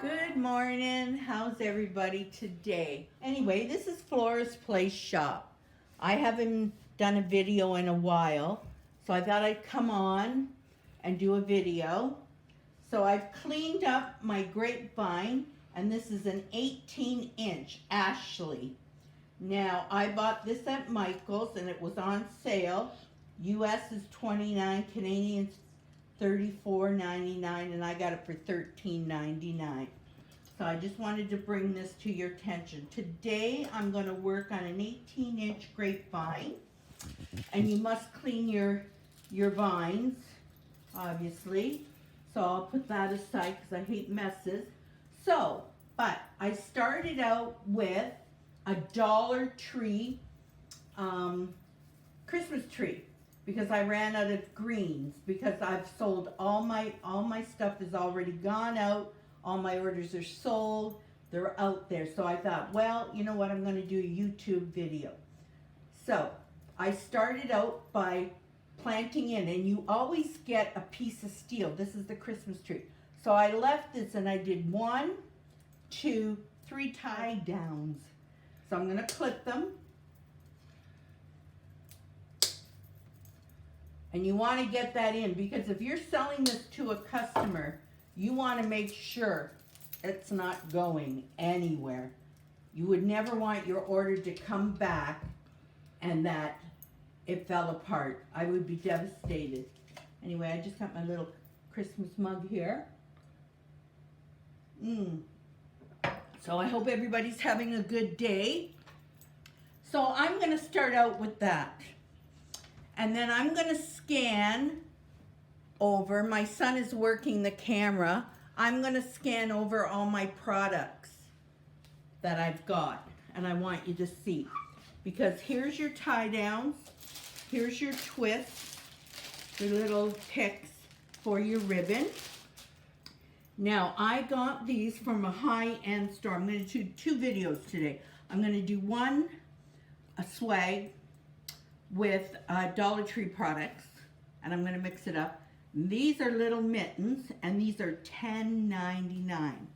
Good morning. How's everybody today? Anyway, this is Flora's Place Shop. I haven't done a video in a while, so I thought I'd come on and do a video. So I've cleaned up my grapevine, and this is an 18-inch Ashley. Now, I bought this at Michael's, and it was on sale. US is $29, Canadian $34.99, and I got it for $13.99. So I just wanted to bring this to your attention. Today I'm going to work on an 18-inch grapevine, and you must clean your vines, obviously. So I'll put that aside because I hate messes. But I started out with a Dollar Tree Christmas tree, because I ran out of greens, because I've sold all my stuff is already gone out. All my orders are sold. They're out there. So I thought, well, you know what? I'm going to do a YouTube video. So I started out by planting in, and you always get a piece of steel. This is the Christmas tree. So I left this, and I did 1, 2, 3 tie downs. So I'm going to clip them. And you want to get that in, because if you're selling this to a customer, you want to make sure it's not going anywhere. You would never want your order to come back and that it fell apart. I would be devastated. Anyway, I just got my little Christmas mug here. So I hope everybody's having a good day. So I'm going to start out with that. And then I'm going to scan over. My son is working the camera. I'm going to scan over all my products that I've got. And I want you to see. Because here's your tie downs. Here's your twists. Your little picks for your ribbon. Now, I got these from a high-end store. I'm going to do 2 videos today. I'm going to do one, a swag, with Dollar Tree products, and I'm going to mix it up. These are little mittens, and these are $10.99.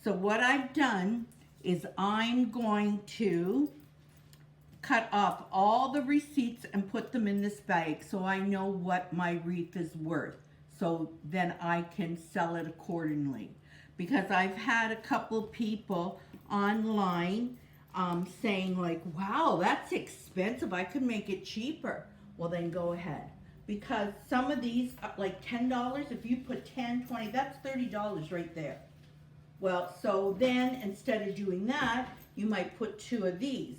So what I've done is I'm going to cut off all the receipts and put them in this bag so I know what my wreath is worth, so then I can sell it accordingly. Because I've had a couple people online saying like, wow, that's expensive. I could make it cheaper. Well, then go ahead. Because some of these, like $10, if you put 10, 20, that's $30 right there. Well, so then instead of doing that, you might put 2 of these.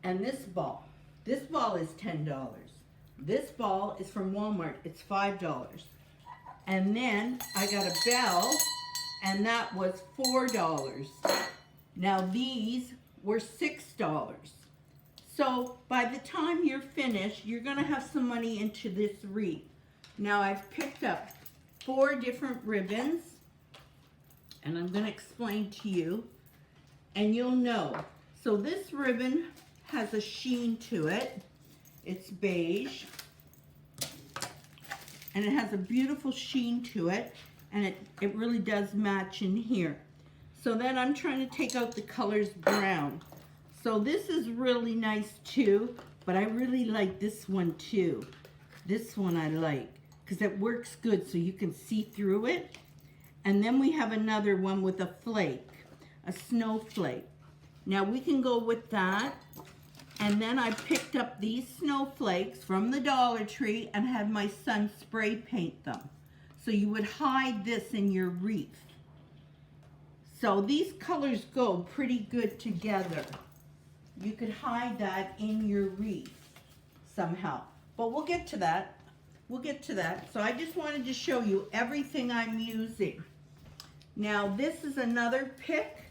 And this ball is $10. This ball is from Walmart. It's $5. And then I got a bell, and that was $4. Now these were $6. So by the time you're finished, you're going to have some money into this wreath. Now I've picked up 4 different ribbons, and I'm going to explain to you, and you'll know. So this ribbon has a sheen to it. It's beige, and it has a beautiful sheen to it, and it really does match in here. So then I'm trying to take out the colors brown. So this is really nice too, but I really like this one too. This one I like, because it works good so you can see through it. And then we have another one with a flake, a snowflake. Now we can go with that. And then I picked up these snowflakes from the Dollar Tree and had my son spray paint them. So you would hide this in your wreath. So these colors go pretty good together. You could hide that in your wreath somehow. But we'll get to that. We'll get to that. So I just wanted to show you everything I'm using. Now this is another pick,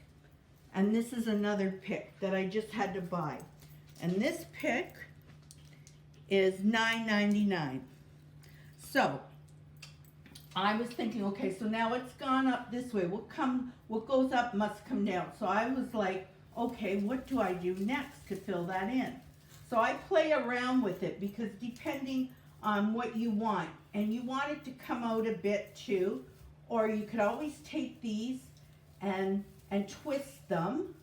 and this is another pick that I just had to buy. And this pick is $9.99. So I was thinking, okay, so now it's gone up this way. What goes up must come down. So I was like, okay, what do I do next to fill that in? So I play around with it, because depending on what you want, and you want it to come out a bit too, or you could always take these and twist them,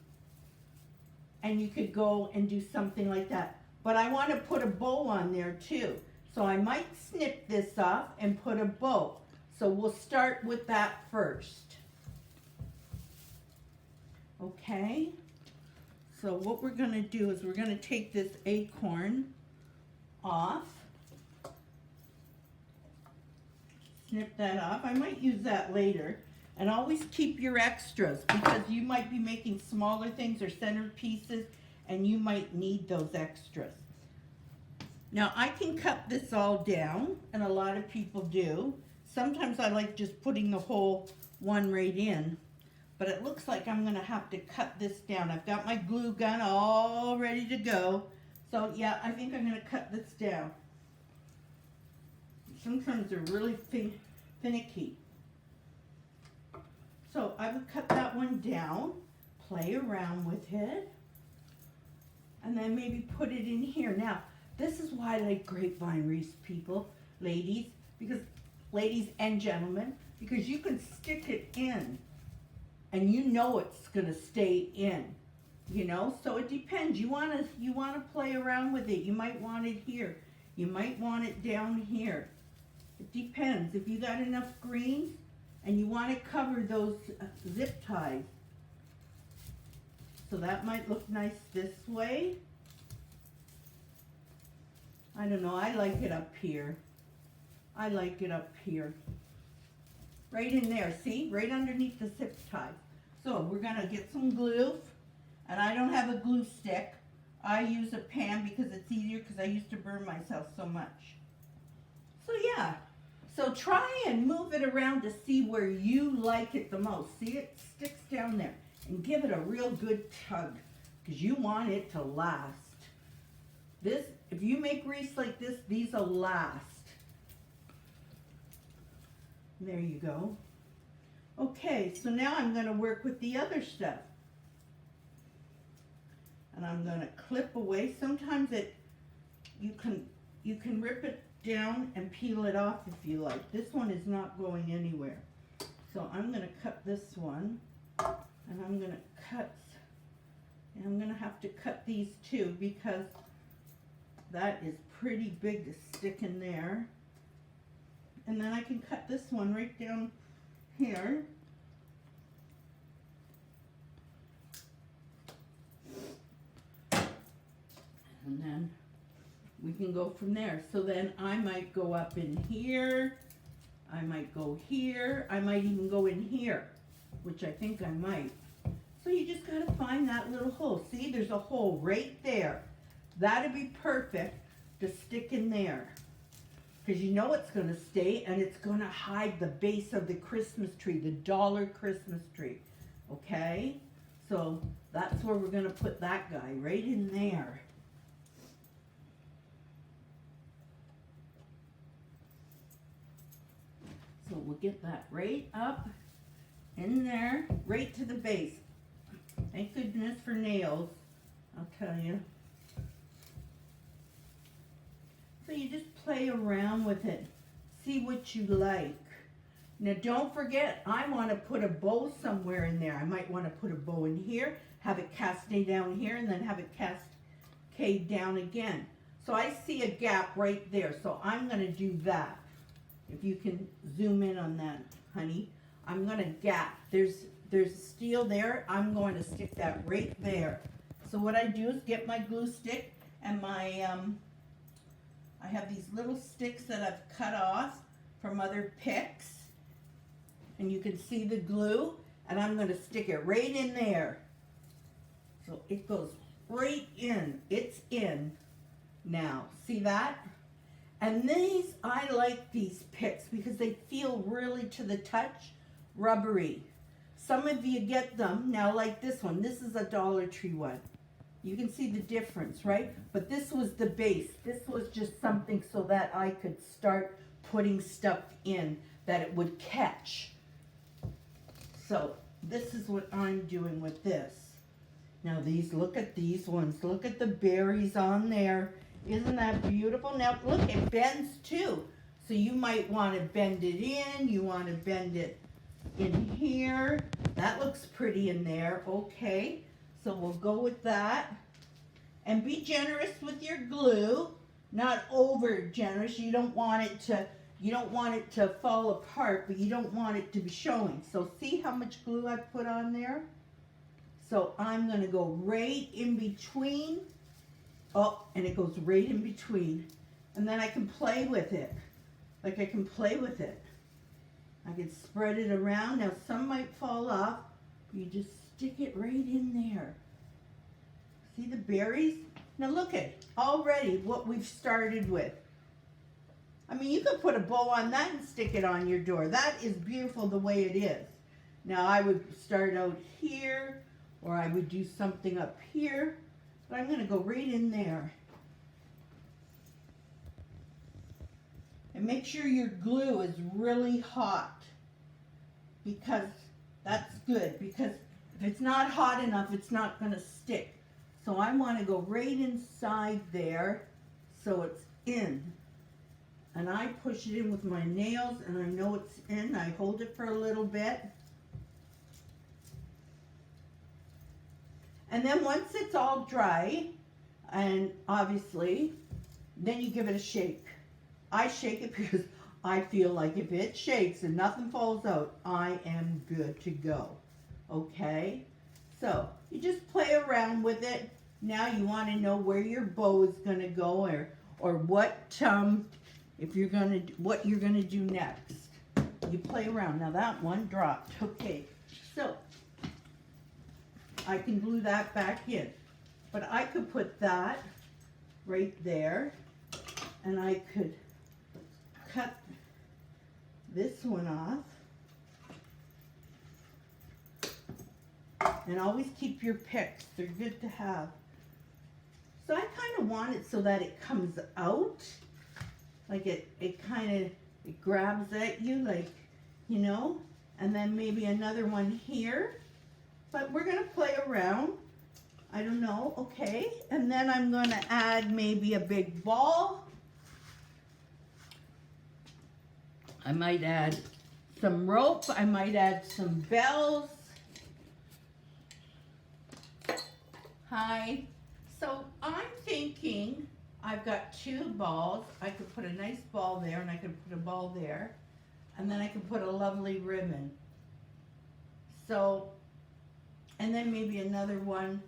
and you could go and do something like that. But I want to put a bow on there too. So I might snip this off and put a bow. So we'll start with that first. Okay, so what we're going to do is we're going to take this acorn off. Snip that off. I might use that later. And always keep your extras, because you might be making smaller things or centerpieces and you might need those extras. Now I can cut this all down, and a lot of people do. Sometimes I like just putting the whole one right in, but it looks like I'm gonna have to cut this down. I've got my glue gun all ready to go. So yeah, I think I'm gonna cut this down. Sometimes they're really finicky. So I would cut that one down, play around with it, and then maybe put it in here. Now, this is why I like grapevine wreaths, people, ladies, because ladies and gentlemen, because you can stick it in and you know it's gonna stay in, you know? So it depends. You wanna play around with it. You might want it here. You might want it down here. It depends. If you got enough greens, and you want to cover those zip ties. So that might look nice this way. I don't know, I like it up here. I like it up here. Right in there, see? Right underneath the zip tie. So we're gonna get some glue, and I don't have a glue stick. I use a pan because it's easier, because I used to burn myself so much. So yeah. So try and move it around to see where you like it the most. See, it sticks down there. And give it a real good tug, because you want it to last. This, if you make wreaths like this, these will last. There you go. Okay, so now I'm going to work with the other stuff. And I'm going to clip away. Sometimes you can rip it down and peel it off if you like. This one is not going anywhere. So I'm going to cut this one, and I'm going to have to cut these too, because that is pretty big to stick in there. And then I can cut this one right down here. And then we can go from there. So then I might go up in here, I might go here, I might even go in here, which I think I might. So you just gotta find that little hole. See, there's a hole right there. That'd be perfect to stick in there, because you know it's gonna stay, and it's gonna hide the base of the Christmas tree, the dollar Christmas tree, okay? So that's where we're gonna put that guy, right in there. So we'll get that right up in there, right to the base. Thank goodness for nails, I'll tell you. So you just play around with it. See what you like. Now don't forget, I want to put a bow somewhere in there. I might want to put a bow in here, have it cascade down here, and then have it cascade down again. So I see a gap right there, so I'm going to do that. If you can zoom in on that, honey. I'm going to gap. There's steel there. I'm going to stick that right there. So what I do is get my glue stick and my, I have these little sticks that I've cut off from other picks. And you can see the glue. And I'm going to stick it right in there. So it goes right in. It's in now. See that? And these, I like these picks because they feel really, to the touch, rubbery. Some of you get them, now like this one. This is a Dollar Tree one. You can see the difference, right? But this was the base. This was just something so that I could start putting stuff in that it would catch. So this is what I'm doing with this. Now these, look at these ones. Look at the berries on there. Isn't that beautiful? Now look, it bends too. So you might want to bend it in. You want to bend it in here. That looks pretty in there. Okay, so we'll go with that. And be generous with your glue, not over generous. You don't want it to fall apart, but you don't want it to be showing. So see how much glue I put on there? So I'm gonna go right in between. Oh, and it goes right in between. And then I can play with it. Like I can play with it. I can spread it around. Now some might fall off. You just stick it right in there. See the berries? Now look at already what we've started with. I mean, you could put a bow on that and stick it on your door. That is beautiful the way it is. Now I would start out here, or I would do something up here, but I'm going to go right in there. And make sure your glue is really hot, because that's good, because if it's not hot enough, it's not going to stick. So I want to go right inside there so it's in. And I push it in with my nails and I know it's in. I hold it for a little bit. And then once it's all dry, and obviously, then you give it a shake. I shake it because I feel like if it shakes and nothing falls out, I am good to go. Okay? So you just play around with it. Now you want to know where your bow is going to go, or what if you're going to what you're going to do next. You play around. Now that one dropped. Okay. So I can glue that back in. But I could put that right there, and I could cut this one off. And always keep your picks. They're good to have. So I kind of want it so that it comes out. Like it kind of grabs at you, like, you know. And then maybe another one here. But we're going to play around. I don't know. Okay. And then I'm going to add maybe a big ball. I might add some rope. I might add some bells. Hi. So I'm thinking I've got two balls. I could put a nice ball there, and I could put a ball there, and then I could put a lovely ribbon. So, and then maybe another one.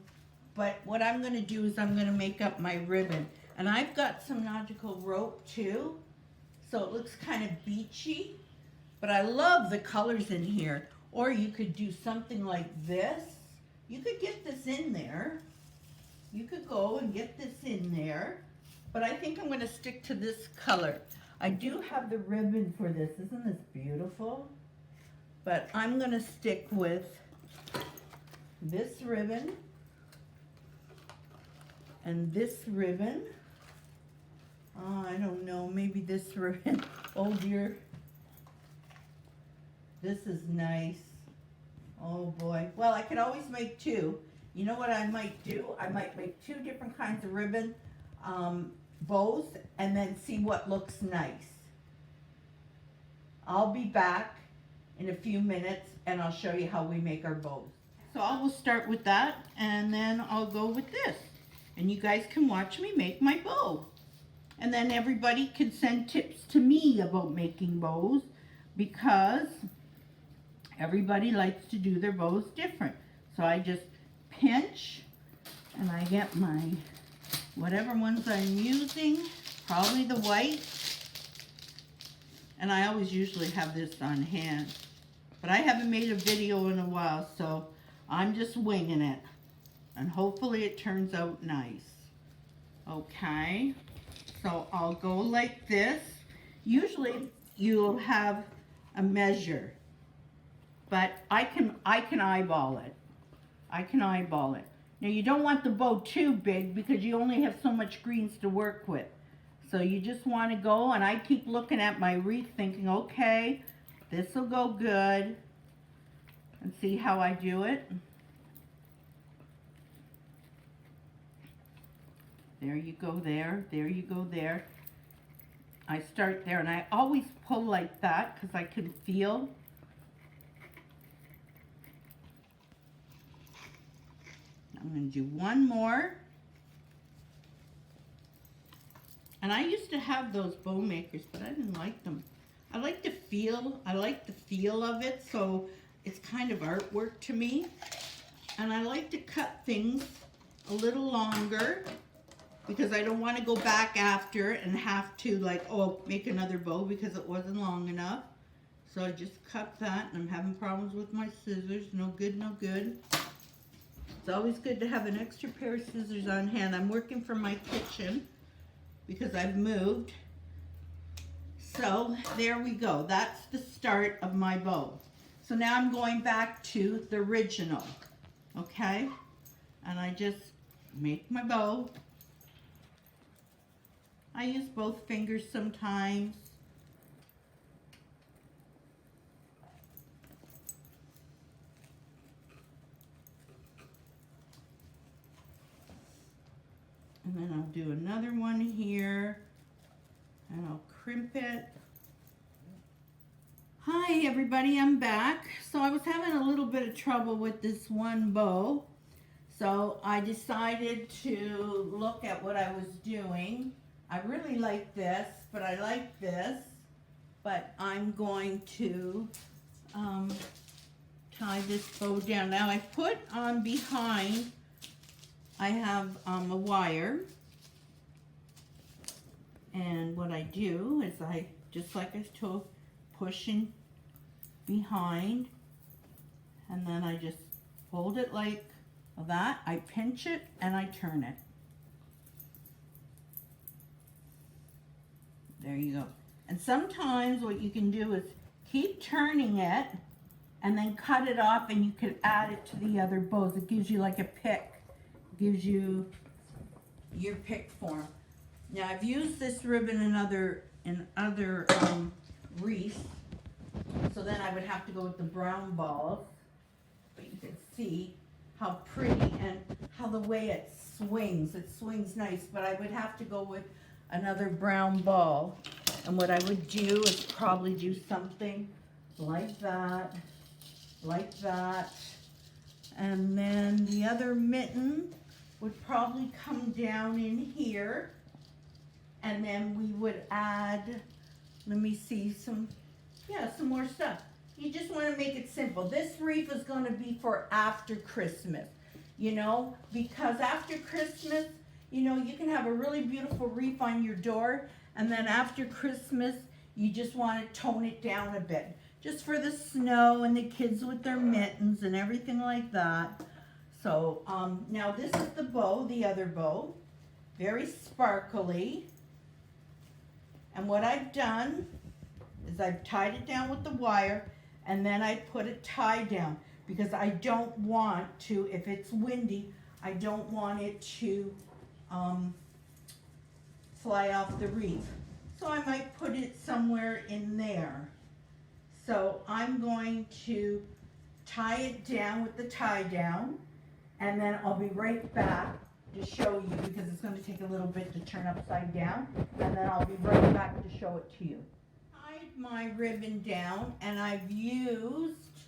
But what I'm going to do is I'm going to make up my ribbon. And I've got some nautical rope too, so it looks kind of beachy. But I love the colors in here. Or you could do something like this. You could get this in there. You could go and get this in there, but I think I'm going to stick to this color. I do have the ribbon for this. Isn't this beautiful? But I'm going to stick with this ribbon and this ribbon. Oh, I don't know, maybe this ribbon. Oh dear. This is nice. Oh boy. Well, I could always make two. You know what I might do? I might make two different kinds of ribbon bows and then see what looks nice. I'll be back in a few minutes and I'll show you how we make our bows. So I will start with that and then I'll go with this. And you guys can watch me make my bow. And then everybody can send tips to me about making bows, because everybody likes to do their bows different. So I just pinch and I get my whatever ones I'm using, probably the white, and I always usually have this on hand, but I haven't made a video in a while, so I'm just winging it, and hopefully it turns out nice. Okay, so I'll go like this. Usually you'll have a measure, but I can eyeball it. I can eyeball it. Now you don't want the bow too big because you only have so much greens to work with. So you just want to go, and I keep looking at my wreath thinking, okay, this will go good. And see how I do it. There you go there. There you go there. I start there, and I always pull like that because I can feel I'm going to do one more. And I used to have those bow makers, but I didn't like them. I like the feel of it, so it's kind of artwork to me. And I like to cut things a little longer because I don't want to go back after and have to like, oh, make another bow because it wasn't long enough. So I just cut that, and I'm having problems with my scissors. No good, no good. It's always good to have an extra pair of scissors on hand. I'm working from my kitchen because I've moved. So there we go. That's the start of my bow. So now I'm going back to the original, okay? And I just make my bow. I use both fingers sometimes. And then I'll do another one here, and I'll crimp it. Hi everybody, I'm back. So I was having a little bit of trouble with this one bow. So I decided to look at what I was doing. I really like this, but I like this. But I'm going to tie this bow down. Now I put on behind, I have a wire, and what I do is I, just like I told, push in behind, and then I just hold it like that. I pinch it and I turn it. There you go. And sometimes what you can do is keep turning it and then cut it off, and you can add it to the other bows. It gives you like a pick. Gives you your pick form. Now I've used this ribbon in other wreaths, so then I would have to go with the brown balls, but you can see how pretty and how the way it swings nice, but I would have to go with another brown ball. And what I would do is probably do something like that, and then the other mitten would probably come down in here, and then we would add, let me see, some more stuff. You just want to make it simple. This wreath is going to be for after Christmas, you know, because after Christmas, you know, you can have a really beautiful wreath on your door, and then after Christmas, you just want to tone it down a bit, just for the snow and the kids with their mittens and everything like that. So now this is the bow, the other bow, very sparkly. And what I've done is I've tied it down with the wire, and then I put a tie down because I don't want to, if it's windy, I don't want it to fly off the wreath. So I might put it somewhere in there. So I'm going to tie it down with the tie down, and then I'll be right back to show you, because it's going to take a little bit to turn upside down, and then I'll be right back to show it to you. Tied my ribbon down, and I've used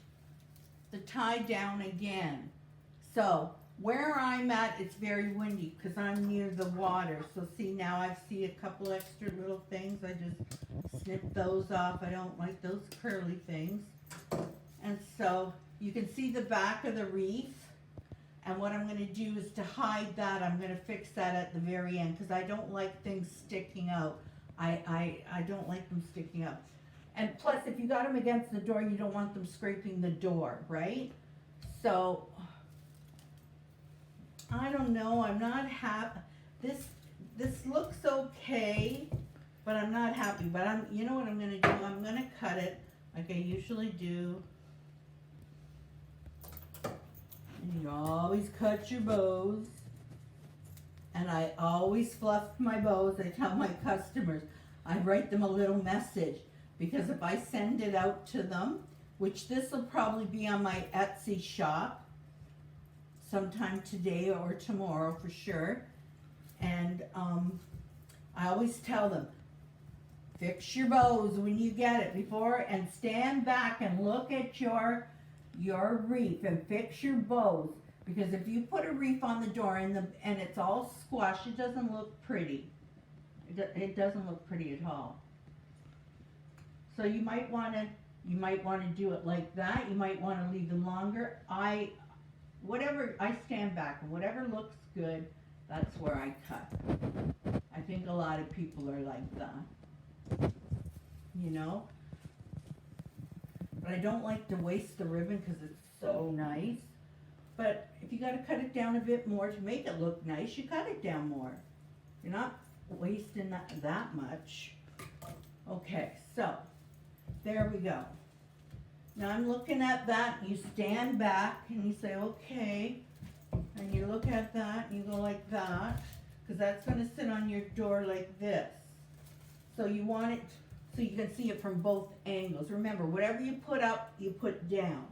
the tie down again. So where I'm at, it's very windy because I'm near the water. So see, now I see a couple extra little things. I just snip those off. I don't like those curly things. And so you can see the back of the wreath. And what I'm going to do is to hide that, I'm going to fix that at the very end because I don't like things sticking out. I don't like them sticking out. And plus, if you got them against the door, you don't want them scraping the door, right? So, I don't know. I'm not happy. This looks okay, but I'm not happy. But you know what I'm going to do? I'm going to cut it like I usually do. And you always cut your bows, and I always fluff my bows. I tell my customers, I write them a little message, because if I send it out to them, which this will probably be on my Etsy shop sometime today or tomorrow for sure, and I always tell them, fix your bows when you get it before, and stand back and look at your wreath and fix your bows, Because if you put a wreath on the door and it's all squashed, it doesn't look pretty. It doesn't look pretty at all. So you might want to do it like that. You might want to leave them longer. I stand back, and whatever looks good, that's where I cut. I think a lot of people are like that, you know. But I don't like to waste the ribbon because it's so nice. But if you got to cut it down a bit more to make it look nice, you cut it down more. You're not wasting that much. Okay, so there we go. Now I'm looking at that, you stand back and you say, okay, and you look at that and you go like that, because that's going to sit on your door like this. So you want it so you can see it from both angles. Remember, whatever you put up, you put down.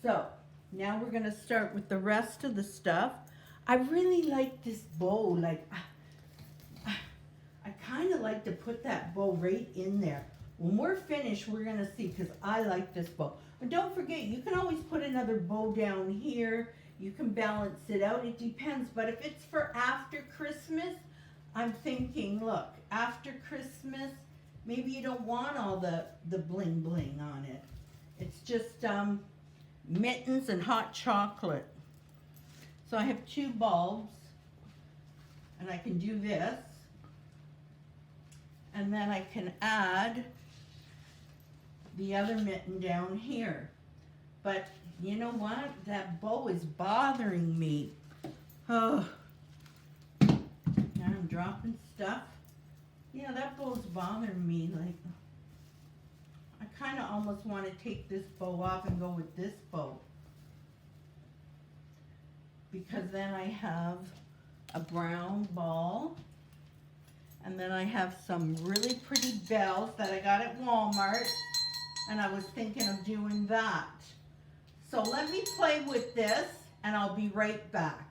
So now we're going to start with the rest of the stuff. I really like this bow. Like, I kind of like to put that bow right in there. When we're finished, we're going to see, because I like this bow. But don't forget, you can always put another bow down here. You can balance it out. It depends. But if it's for after Christmas, I'm thinking, look, after Christmas, maybe you don't want all the bling bling on it. It's just mittens and hot chocolate. So I have 2 bulbs, and I can do this. And then I can add the other mitten down here. But you know what? That bow is bothering me. Oh, now I'm dropping stuff. Yeah, that bow's bothering me. Like, I kind of almost want to take this bow off and go with this bow. Because then I have a brown ball. And then I have some really pretty bells that I got at Walmart. And I was thinking of doing that. So let me play with this and I'll be right back.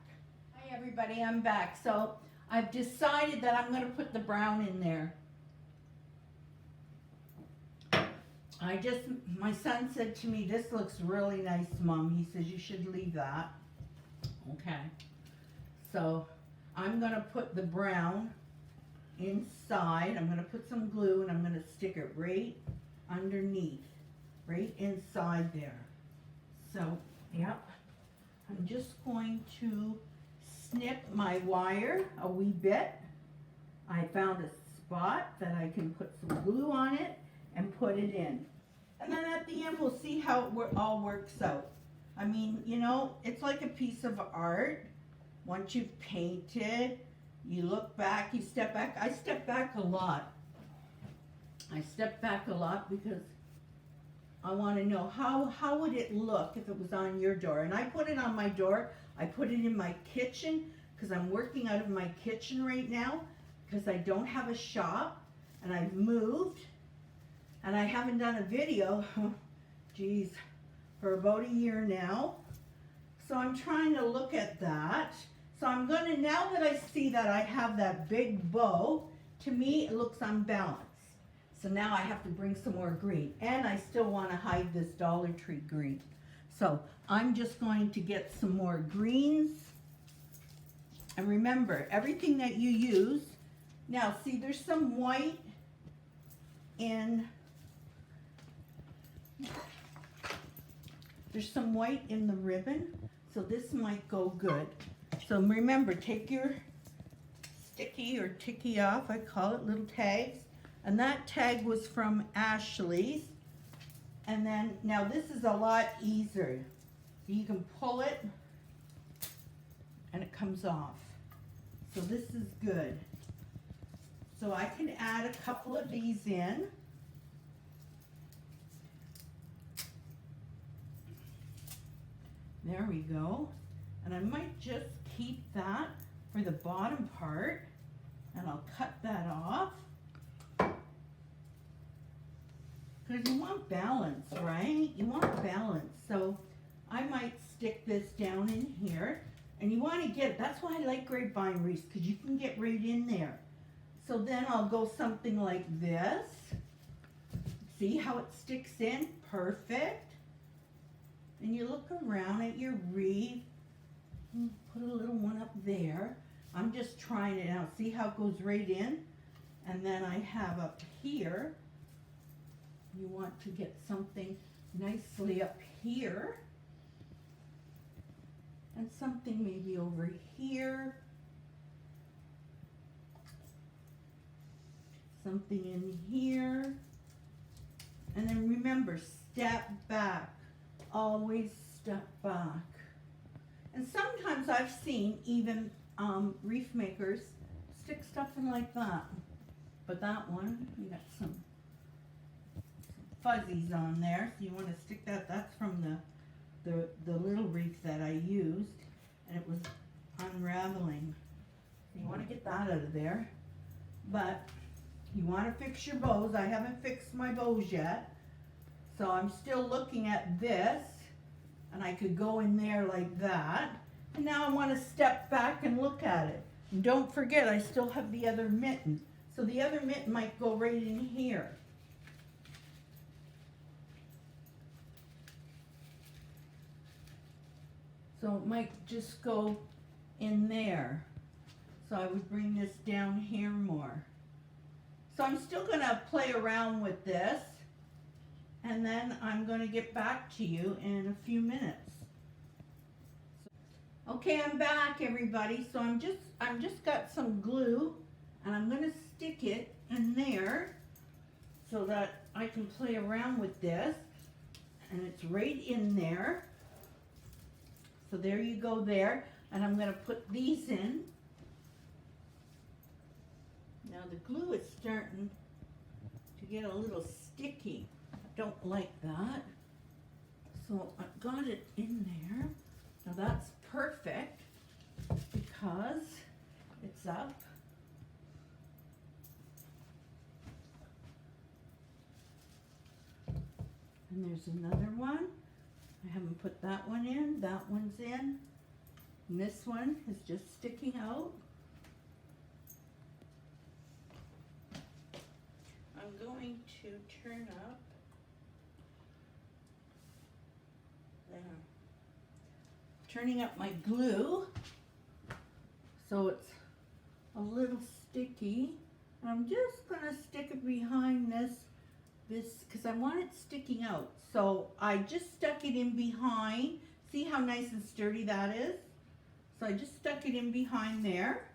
Hi everybody, I'm back. So I've decided that I'm going to put the brown in there. My son said to me, this looks really nice, Mom. He says, you should leave that. Okay. So I'm going to put the brown inside. I'm going to put some glue and I'm going to stick it right underneath, right inside there. So, yep. I'm just going to snip my wire a wee bit. I found a spot that I can put some glue on it and put it in. And then at the end, we'll see how it all works out. I mean, you know, it's like a piece of art. Once you've painted, you look back, you step back. I step back a lot. I step back a lot because I want to know how would it look if it was on your door. And I put it on my door. I put it in my kitchen because I'm working out of my kitchen right now because I don't have a shop and I've moved and I haven't done a video, geez, for about a year now. So I'm trying to look at that. So I'm going to, now that I see that I have that big bow, to me it looks unbalanced. So now I have to bring some more green. And I still want to hide this Dollar Tree green. So I'm just going to get some more greens. And remember, everything that you use, now see there's some white in, there's some white in the ribbon. So this might go good. So remember, take your sticky or ticky off, I call it, little tags. And that tag was from Ashley's. And then, now this is a lot easier. You can pull it and it comes off. So this is good. So I can add a couple of these in. There we go. And I might just keep that for the bottom part. And I'll cut that off. Because you want balance, right? You want balance. So I might stick this down in here. And you want to get, that's why I like grapevine wreaths, because you can get right in there. So then I'll go something like this. See how it sticks in? Perfect. and you look around at your wreath. Put a little one up there. I'm just trying it out. See how it goes right in? And then I have up here, you want to get something nicely up here. And something maybe over here. Something in here. And then remember, step back. Always step back. And sometimes I've seen even wreath makers stick stuff in like that. But that one, you got some fuzzies on there. So you want to stick that. That's from the little wreath that I used. And it was unraveling. So you want to get that out of there. But you want to fix your bows. I haven't fixed my bows yet. So I'm still looking at this. And I could go in there like that. And now I want to step back and look at it. And don't forget, I still have the other mitten. So the other mitten might go right in here. So it might just go in there. So I would bring this down here more. So I'm still going to play around with this. And then I'm going to get back to you in a few minutes. Okay, I'm back, everybody. So I'm just got some glue, and I'm going to stick it in there so that I can play around with this. And it's right in there. So there you go there. And I'm going to put these in. Now the glue is starting to get a little sticky. Don't like that. So I've got it in there. Now that's perfect because it's up. And there's another one. I haven't put that one in. That one's in. And this one is just sticking out. I'm going to turn up. Turning up my glue so it's a little sticky. And I'm just going to stick it behind this because I want it sticking out. So I just stuck it in behind. See how nice and sturdy that is? So I just stuck it in behind there.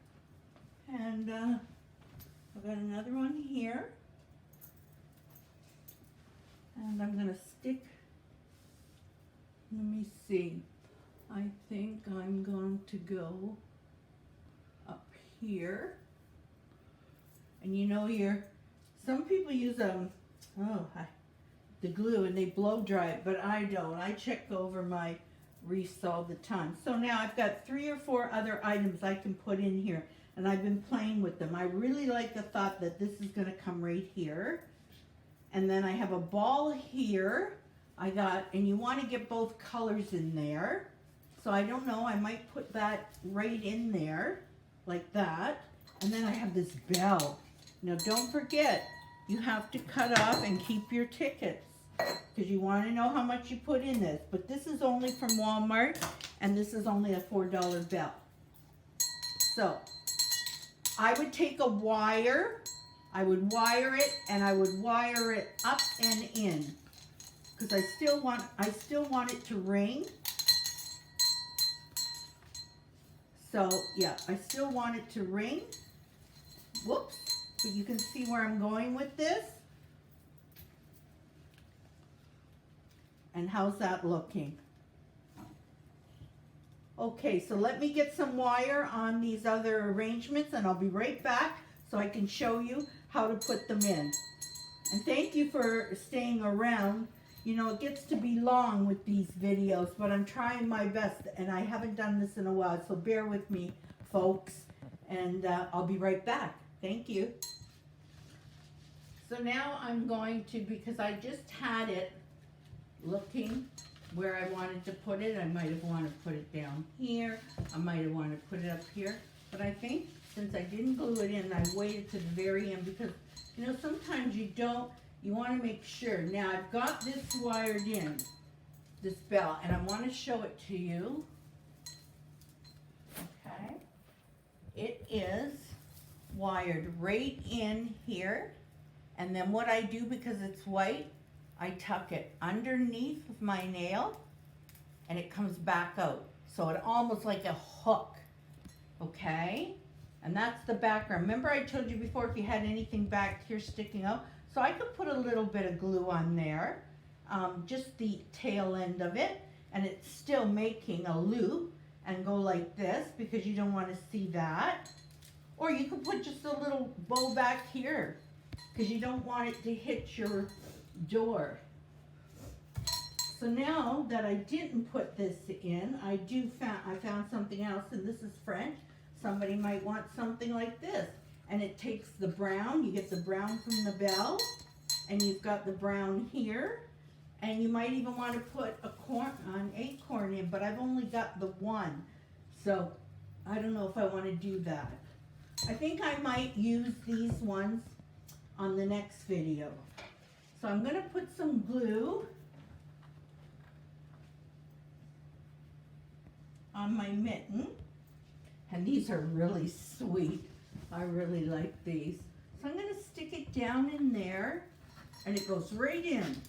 And I've got another one here. And I'm going to stick, let me see. I think I'm going to go up here. And you know, some people use the glue and they blow dry it, but I don't. I check over my wreaths all the time. So now I've got 3 or 4 other items I can put in here, and I've been playing with them. I really like the thought that this is going to come right here. And then I have a ball here. And you want to get both colors in there. So I don't know, I might put that right in there, like that. And then I have this bell. Now don't forget, you have to cut off and keep your tickets because you want to know how much you put in this. But this is only from Walmart, and this is only a $4 bell. So I would take a wire, I would wire it, and I would wire it up and in because I still want it to ring. So yeah, I still want it to ring. Whoops, but you can see where I'm going with this. And how's that looking? Okay, so let me get some wire on these other arrangements and I'll be right back so I can show you how to put them in. And thank you for staying around. You know, it gets to be long with these videos, but I'm trying my best, and I haven't done this in a while, so bear with me, folks, and I'll be right back. Thank you. So now I'm going to, because I just had it looking where I wanted to put it. I might have wanted to put it down here. I might have wanted to put it up here. But I think since I didn't glue it in, I waited to the very end because, you know, sometimes you don't. You want to make sure. Now I've got this wired in. this bell, and I want to show it to you. Okay. It is wired right in here, and then what I do, because it's white, I tuck it underneath with my nail, and it comes back out. So it almost like a hook, okay? And that's the background. Remember I told you before if you had anything back here sticking out? So I could put a little bit of glue on there, just the tail end of it, and it's still making a loop and go like this because you don't want to see that. Or you could put just a little bow back here because you don't want it to hit your door. So now that I didn't put this in, I found something else, and this is French. Somebody might want something like this. And it takes the brown, you get the brown from the bell, and you've got the brown here. And you might even want to put an acorn in, but I've only got the one. So I don't know if I want to do that. I think I might use these ones on the next video. So I'm going to put some glue on my mitten, and these are really sweet. I really like these. So I'm going to stick it down in there, and it goes right in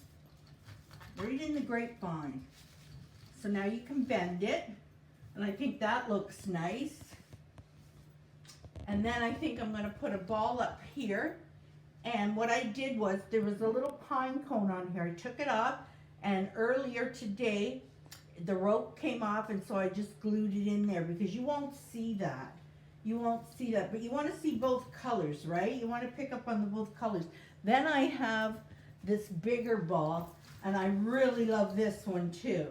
the grapevine. So now you can bend it, and I think that looks nice. And then I think I'm going to put a ball up here, and what I did was there was a little pine cone on here. I took it off, and earlier today the rope came off, and so I just glued it in there because you won't see that. You won't see that, but you want to see both colors, right? You want to pick up on the both colors. Then I have this bigger ball, and I really love this one too.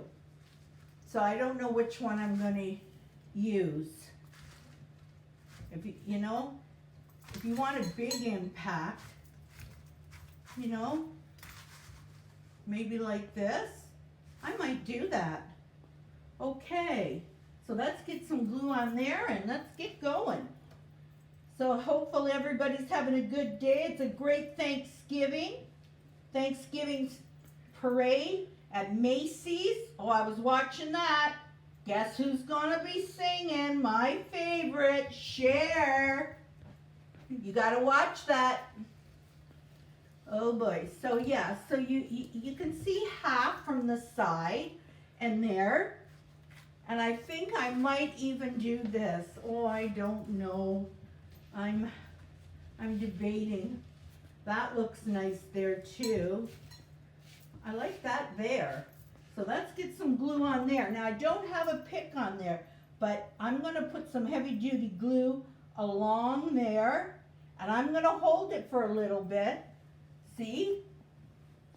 So I don't know which one I'm going to use. If you know, if you want a big impact, you know, maybe like this, I might do that. Okay, so let's get some glue on there and let's get going. So hopefully everybody's having a good day. It's a great Thanksgiving parade at Macy's. Oh, I was watching that. Guess who's gonna be singing? My favorite, Cher. You gotta watch that. Oh boy. So yeah, so you can see half from the side and there. And I think I might even do this. Oh, I don't know. I'm debating. That looks nice there too. I like that there. So let's get some glue on there. Now I don't have a pick on there, but I'm going to put some heavy duty glue along there, and I'm going to hold it for a little bit. See?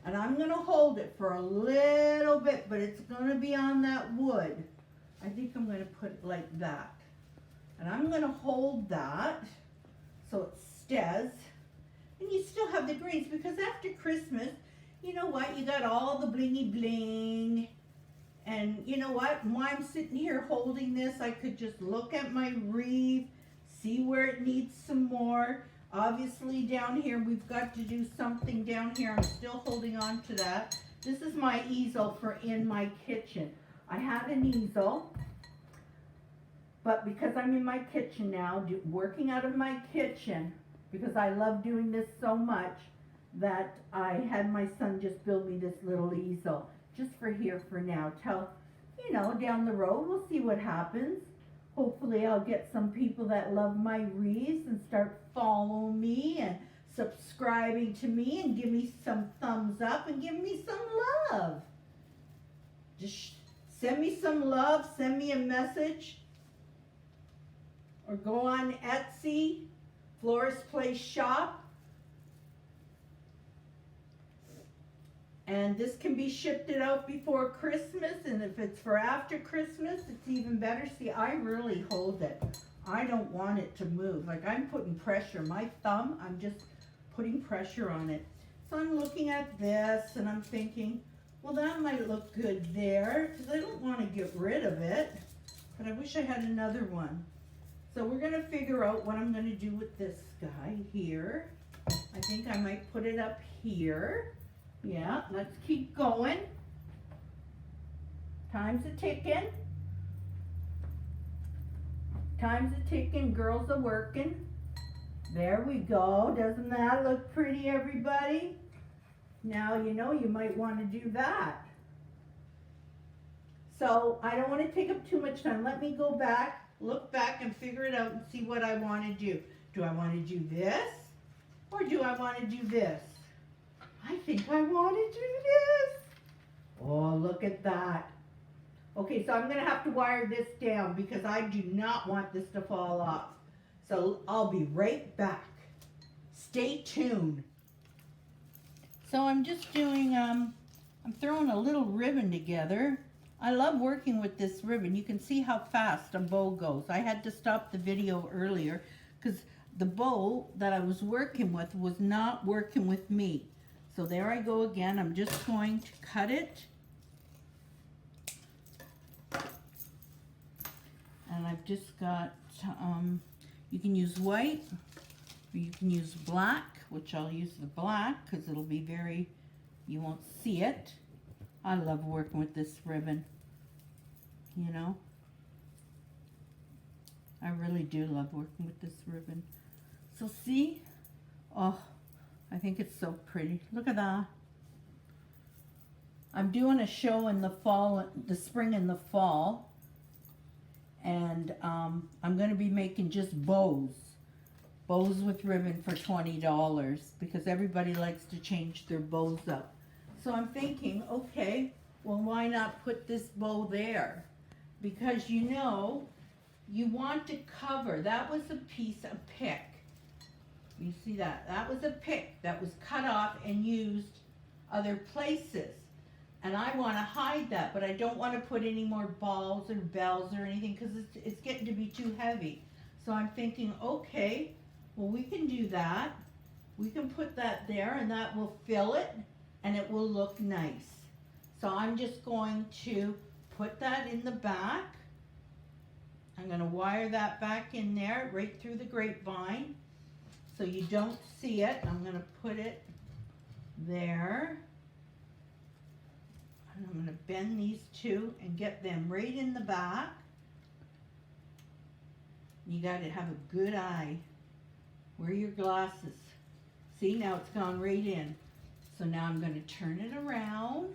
And I'm going to hold it for a little bit, but it's going to be on that wood. I think I'm going to put it like that. And I'm going to hold that so it stays. And you still have the greens, because after Christmas, you know what? You got all the blingy bling. And you know what? While I'm sitting here holding this, I could just look at my wreath, see where it needs some more. Obviously down here, we've got to do something down here. I'm still holding on to that. This is my easel for in my kitchen. I have an easel, but because I'm in my kitchen now, working out of my kitchen, because I love doing this so much, that I had my son just build me this little easel, just for here for now. Till, you know, down the road, we'll see what happens. Hopefully I'll get some people that love my wreaths and start following me and subscribing to me and give me some thumbs up and give me some love. Just send me some love, send me a message, or go on Etsy, FlorasPlaceShop. And this can be shipped it out before Christmas, and if it's for after Christmas, it's even better. See, I really hold it. I don't want it to move. Like, I'm putting pressure. My thumb, I'm just putting pressure on it. So I'm looking at this, and I'm thinking, well, that might look good there, because I don't want to get rid of it, but I wish I had another one. So we're going to figure out what I'm going to do with this guy here. I think I might put it up here. Yeah, let's keep going. Time's a-ticking. Time's a-ticking, girls are working. There we go. Doesn't that look pretty, everybody? Now, you know, you might want to do that. So, I don't want to take up too much time. Let me go back, look back, and figure it out and see what I want to do. Do I want to do this? Or do I want to do this? I think I want to do this. Oh, look at that. Okay, so I'm going to have to wire this down because I do not want this to fall off. So I'll be right back. Stay tuned. So I'm just doing, I'm throwing a little ribbon together. I love working with this ribbon. You can see how fast a bow goes. I had to stop the video earlier because the bow that I was working with was not working with me. So there I go again. I'm just going to cut it. And I've just got, you can use white, or you can use black, which I'll use the black because it'll be very, you won't see it. I love working with this ribbon, you know. I really do love working with this ribbon. So see, oh, I think it's so pretty. Look at that. I'm doing a show in the fall, the spring and the fall. And I'm going to be making just bows with ribbon for $20 because everybody likes to change their bows up. So I'm thinking, okay, well, why not put this bow there? Because you know, you want to cover. That was a piece of pick. You see that? That was a pick that was cut off and used other places. And I want to hide that, but I don't want to put any more balls or bells or anything because it's getting to be too heavy. So I'm thinking, okay, well, we can do that. We can put that there and that will fill it and it will look nice. So I'm just going to put that in the back. I'm going to wire that back in there right through the grapevine so you don't see it. I'm going to put it there. And I'm going to bend these two and get them right in the back. You got to have a good eye. Wear your glasses. See, now it's gone right in. So now I'm going to turn it around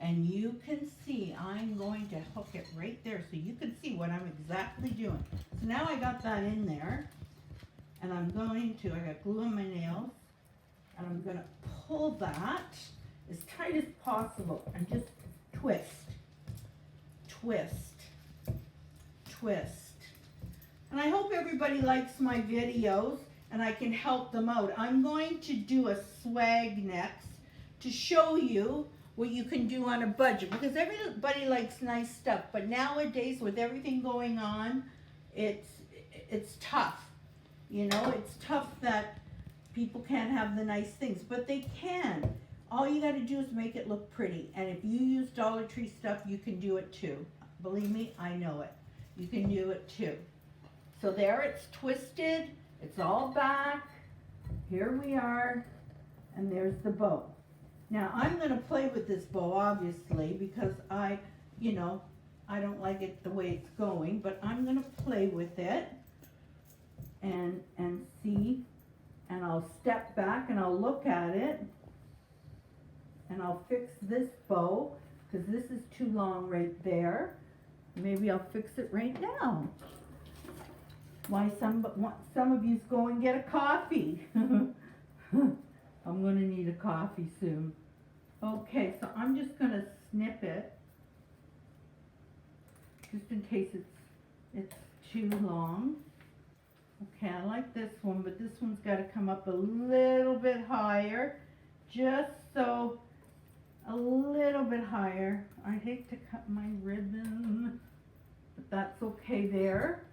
and you can see I'm going to hook it right there so you can see what I'm exactly doing. So now I got that in there and I'm going to, I got glue on my nails and I'm going to pull that as tight as possible and just twist, twist, twist. And I hope everybody likes my videos and I can help them out. I'm going to do a swag next to show you what you can do on a budget because everybody likes nice stuff, but nowadays with everything going on, it's tough. You know, it's tough that people can't have the nice things, but they can. All you got to do is make it look pretty. And if you use Dollar Tree stuff, you can do it too. Believe me, I know it. You can do it too. So there it's twisted. It's all back. Here we are. And there's the bow. Now I'm going to play with this bow, obviously, because I don't like it the way it's going. But I'm going to play with it and see. And I'll step back and I'll look at it. And I'll fix this bow because this is too long right there. Maybe I'll fix it right now. Why some of you go and get a coffee. I'm going to need a coffee soon. Okay, so I'm just going to snip it just in case it's too long. Okay, I like this one, but this one's got to come up a little bit higher, just so. A little bit higher. I hate to cut my ribbon, but that's okay there.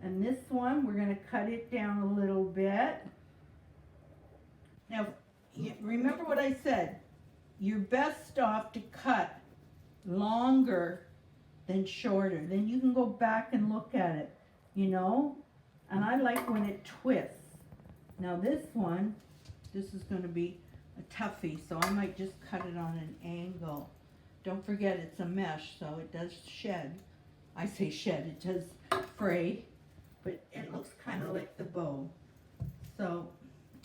And this one, we're going to cut it down a little bit. Now, remember what I said. You're best off to cut longer than shorter. Then you can go back and look at it, you know? And I like when it twists. Now this one, this is going to be a toughie, so I might just cut it on an angle Don't forget it's a mesh, so it does shed. I say shed, it does fray, but it looks kind of like the bow. So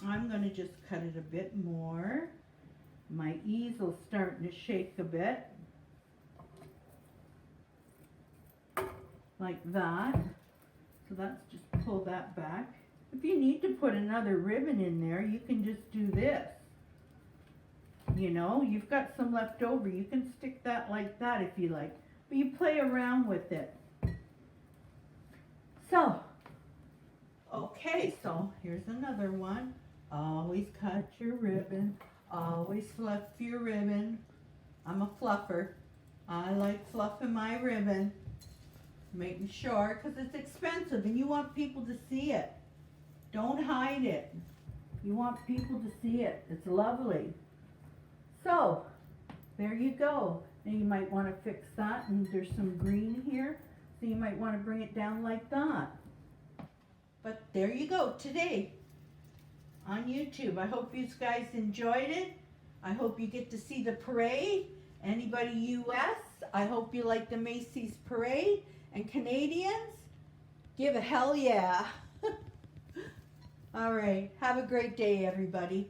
I'm going to just cut it a bit more. My easel's starting to shake a bit. Like that. So that's just pull that back. If you need to put another ribbon in there, you can just do this. You know, you've got some left over. You can stick that like that if you like. But you play around with it. So, okay, so here's another one. Always cut your ribbon. Always fluff your ribbon. I'm a fluffer. I like fluffing my ribbon. Making sure, because it's expensive and you want people to see it. Don't hide it. You want people to see it. It's lovely. So, there you go. Now you might want to fix that, and there's some green here, so you might want to bring it down like that. But there you go today on YouTube. I hope you guys enjoyed it. I hope you get to see the parade. Anybody US, I hope you like the Macy's parade. And Canadians, give a hell yeah. All right, have a great day, everybody.